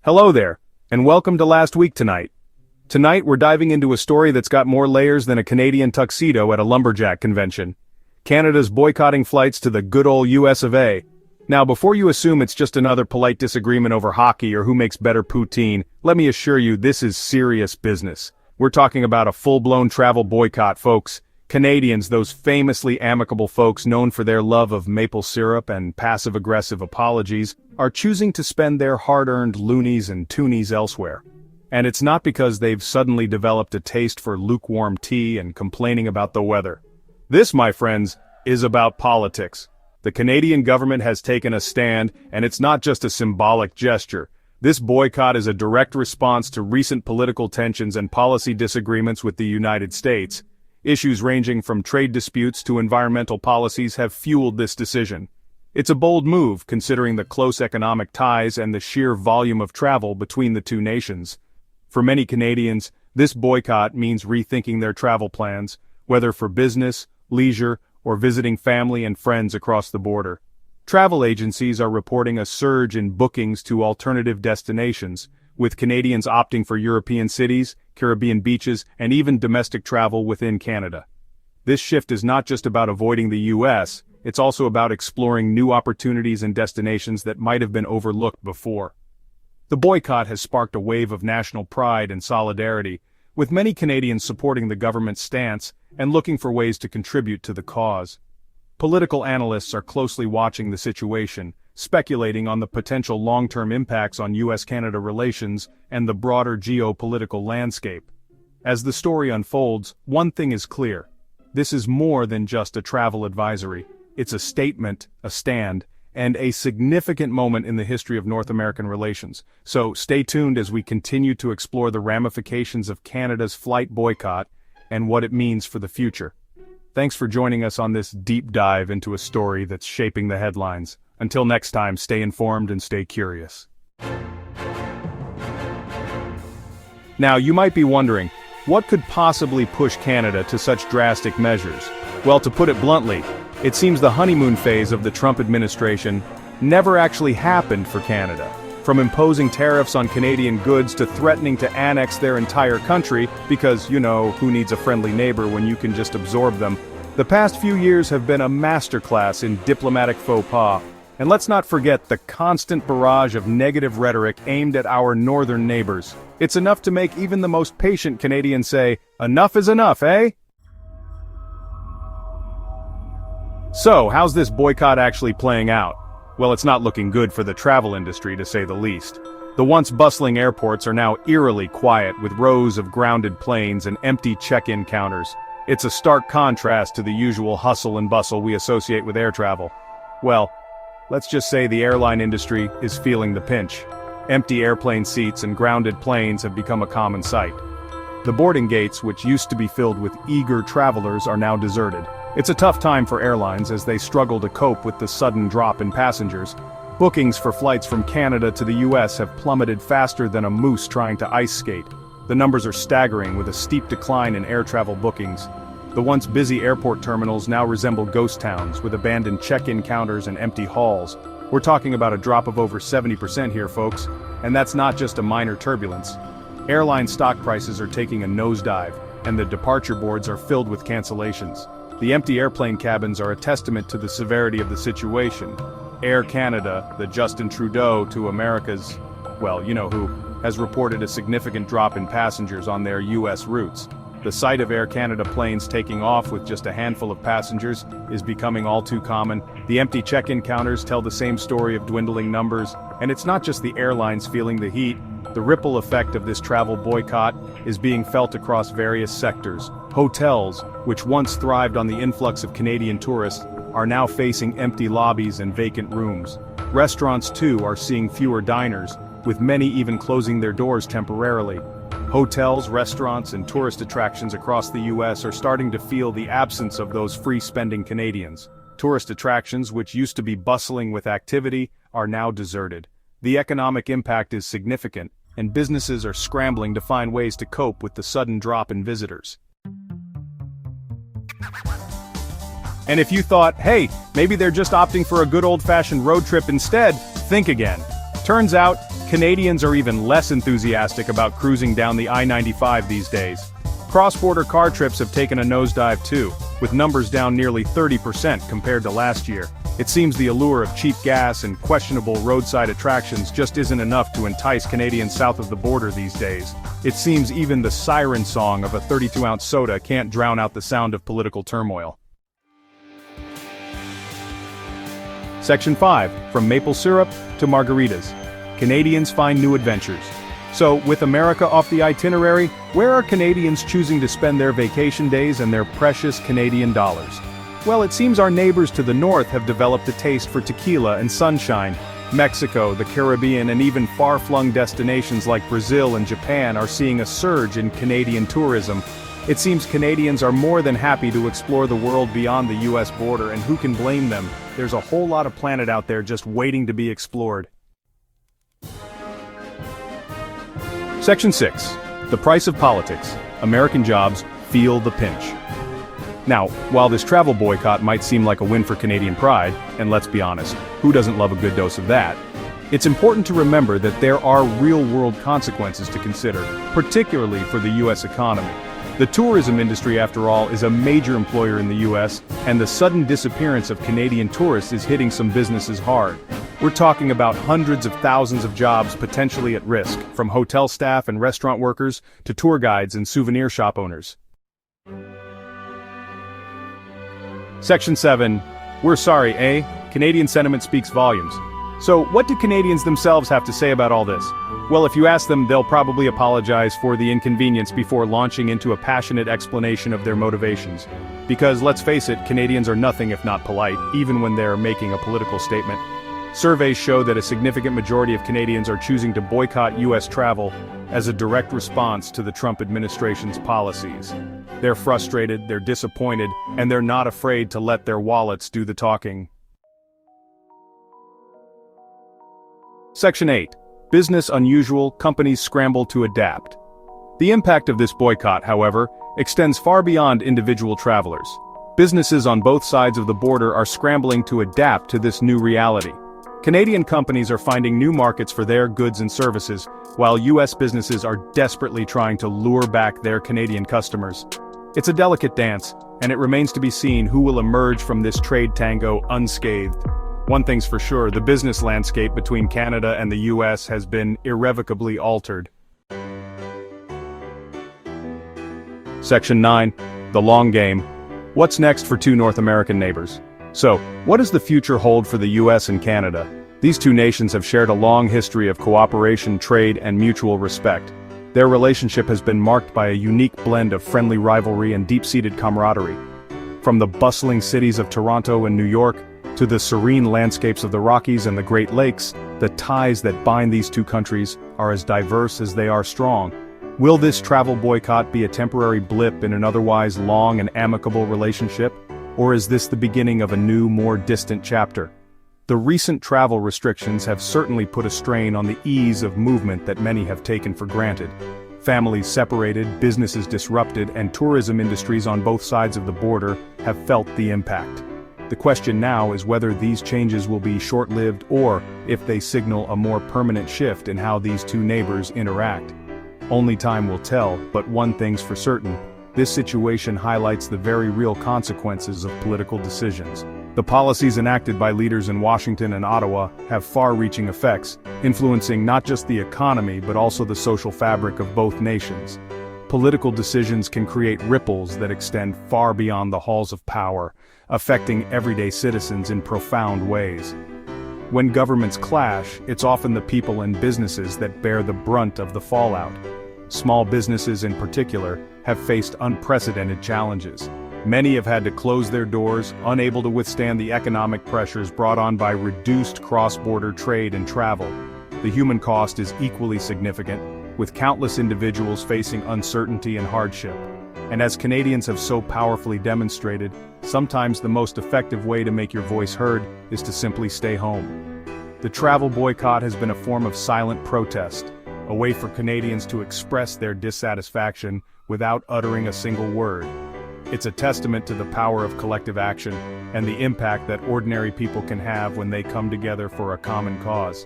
Hello there, and welcome to Last Week Tonight. Tonight we're diving into a story that's got more layers than a Canadian tuxedo at a lumberjack convention. Canada's boycotting flights to the good old US of A. Now before you assume it's just another polite disagreement over hockey or who makes better poutine, let me assure you this is serious business. We're talking about a full-blown travel boycott, folks. Canadians, those famously amicable folks known for their love of maple syrup and passive-aggressive apologies, are choosing to spend their hard-earned loonies and toonies elsewhere. And it's not because they've suddenly developed a taste for lukewarm tea and complaining about the weather. This, my friends, is about politics. The Canadian government has taken a stand, and it's not just a symbolic gesture. This boycott is a direct response to recent political tensions and policy disagreements with the United States. Issues ranging from trade disputes to environmental policies have fueled this decision. It's a bold move, considering the close economic ties and the sheer volume of travel between the two nations. For many Canadians, this boycott means rethinking their travel plans, whether for business, leisure, or visiting family and friends across the border. Travel agencies are reporting a surge in bookings to alternative destinations, with Canadians opting for European cities, Caribbean beaches, and even domestic travel within Canada. This shift is not just about avoiding the US, it's also about exploring new opportunities and destinations that might have been overlooked before. The boycott has sparked a wave of national pride and solidarity, with many Canadians supporting the government's stance and looking for ways to contribute to the cause. Political analysts are closely watching the situation, speculating on the potential long-term impacts on US-Canada relations and the broader geopolitical landscape. As the story unfolds, one thing is clear. This is more than just a travel advisory. It's a statement, a stand, and a significant moment in the history of North American relations. So stay tuned as we continue to explore the ramifications of Canada's flight boycott and what it means for the future. Thanks for joining us on this deep dive into a story that's shaping the headlines. Until next time, stay informed and stay curious. Now, you might be wondering, what could possibly push Canada to such drastic measures? Well, to put it bluntly, it seems the honeymoon phase of the Trump administration never actually happened for Canada. From imposing tariffs on Canadian goods to threatening to annex their entire country, because, who needs a friendly neighbor when you can just absorb them? The past few years have been a masterclass in diplomatic faux pas. And let's not forget the constant barrage of negative rhetoric aimed at our northern neighbors. It's enough to make even the most patient Canadian say, "Enough is enough, eh?" So, how's this boycott actually playing out? Well, it's not looking good for the travel industry, to say the least. The once bustling airports are now eerily quiet, with rows of grounded planes and empty check-in counters. It's a stark contrast to the usual hustle and bustle we associate with air travel. Well, let's just say the airline industry is feeling the pinch. Empty airplane seats and grounded planes have become a common sight. The boarding gates, which used to be filled with eager travelers, are now deserted. It's a tough time for airlines as they struggle to cope with the sudden drop in passengers. Bookings for flights from Canada to the US have plummeted faster than a moose trying to ice skate. The numbers are staggering, with a steep decline in air travel bookings. The once busy airport terminals now resemble ghost towns, with abandoned check-in counters and empty halls. We're talking about a drop of over 70% here, folks, and that's not just a minor turbulence. Airline stock prices are taking a nosedive, and the departure boards are filled with cancellations. The empty airplane cabins are a testament to the severity of the situation. Air Canada, the Justin Trudeau to America's, well, you know who, has reported a significant drop in passengers on their US routes. The sight of Air Canada planes taking off with just a handful of passengers is becoming all too common. The empty check-in counters tell the same story of dwindling numbers, and it's not just the airlines feeling the heat. The ripple effect of this travel boycott is being felt across various sectors. Hotels, which once thrived on the influx of Canadian tourists, are now facing empty lobbies and vacant rooms. Restaurants, too, are seeing fewer diners, with many even closing their doors temporarily. Hotels, restaurants, and tourist attractions across the US are starting to feel the absence of those free-spending Canadians. Tourist attractions, which used to be bustling with activity, are now deserted. The economic impact is significant, and businesses are scrambling to find ways to cope with the sudden drop in visitors. And if you thought, hey, maybe they're just opting for a good old-fashioned road trip instead, think again. Turns out, Canadians are even less enthusiastic about cruising down the I-95 these days. Cross-border car trips have taken a nosedive too, with numbers down nearly 30% compared to last year. It seems the allure of cheap gas and questionable roadside attractions just isn't enough to entice Canadians south of the border these days. It seems even the siren song of a 32-ounce soda can't drown out the sound of political turmoil. Section 5, From Maple Syrup to Margaritas. Canadians find new adventures. So, with America off the itinerary, where are Canadians choosing to spend their vacation days and their precious Canadian dollars? Well, it seems our neighbors to the north have developed a taste for tequila and sunshine. Mexico, the Caribbean, and even far-flung destinations like Brazil and Japan are seeing a surge in Canadian tourism. It seems Canadians are more than happy to explore the world beyond the US border, and who can blame them? There's a whole lot of planet out there just waiting to be explored. Section 6. The Price of Politics. American jobs feel the pinch. Now, while this travel boycott might seem like a win for Canadian pride, and let's be honest, who doesn't love a good dose of that? It's important to remember that there are real-world consequences to consider, particularly for the US economy. The tourism industry, after all, is a major employer in the US, and the sudden disappearance of Canadian tourists is hitting some businesses hard. We're talking about hundreds of thousands of jobs potentially at risk, from hotel staff and restaurant workers to tour guides and souvenir shop owners. Section 7. We're sorry, eh? Canadian sentiment speaks volumes. So, what do Canadians themselves have to say about all this? Well, if you ask them, they'll probably apologize for the inconvenience before launching into a passionate explanation of their motivations. Because, let's face it, Canadians are nothing if not polite, even when they're making a political statement. Surveys show that a significant majority of Canadians are choosing to boycott US travel as a direct response to the Trump administration's policies. They're frustrated, they're disappointed, and they're not afraid to let their wallets do the talking. Section 8. Business unusual, companies scramble to adapt. The impact of this boycott, however, extends far beyond individual travelers. Businesses on both sides of the border are scrambling to adapt to this new reality. Canadian companies are finding new markets for their goods and services, while US businesses are desperately trying to lure back their Canadian customers. It's a delicate dance, and it remains to be seen who will emerge from this trade tango unscathed. One thing's for sure, the business landscape between Canada and the US has been irrevocably altered. Section 9. The Long Game. What's next for two North American neighbors? So, what does the future hold for the US and Canada? These two nations have shared a long history of cooperation, trade, and mutual respect. Their relationship has been marked by a unique blend of friendly rivalry and deep-seated camaraderie. From the bustling cities of Toronto and New York, to the serene landscapes of the Rockies and the Great Lakes, the ties that bind these two countries are as diverse as they are strong. Will this travel boycott be a temporary blip in an otherwise long and amicable relationship? Or is this the beginning of a new, more distant chapter? The recent travel restrictions have certainly put a strain on the ease of movement that many have taken for granted. Families separated, businesses disrupted, and tourism industries on both sides of the border have felt the impact. The question now is whether these changes will be short-lived or if they signal a more permanent shift in how these two neighbors interact. Only time will tell, but one thing's for certain. This situation highlights the very real consequences of political decisions. The policies enacted by leaders in Washington and Ottawa have far-reaching effects, influencing not just the economy but also the social fabric of both nations. Political decisions can create ripples that extend far beyond the halls of power, affecting everyday citizens in profound ways. When governments clash, it's often the people and businesses that bear the brunt of the fallout. Small businesses in particular have faced unprecedented challenges. Many have had to close their doors, unable to withstand the economic pressures brought on by reduced cross-border trade and travel. The human cost is equally significant, with countless individuals facing uncertainty and hardship. And as Canadians have so powerfully demonstrated, sometimes the most effective way to make your voice heard is to simply stay home. The travel boycott has been a form of silent protest, a way for Canadians to express their dissatisfaction without uttering a single word. It's a testament to the power of collective action and the impact that ordinary people can have when they come together for a common cause.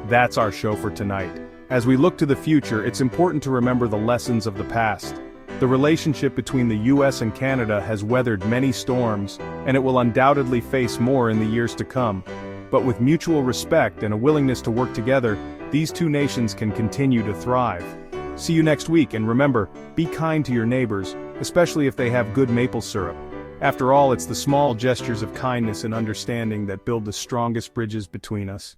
That's our show for tonight. As we look to the future, it's important to remember the lessons of the past. The relationship between the US and Canada has weathered many storms, and it will undoubtedly face more in the years to come. But with mutual respect and a willingness to work together, these two nations can continue to thrive. See you next week, and remember, be kind to your neighbors, especially if they have good maple syrup. After all, it's the small gestures of kindness and understanding that build the strongest bridges between us.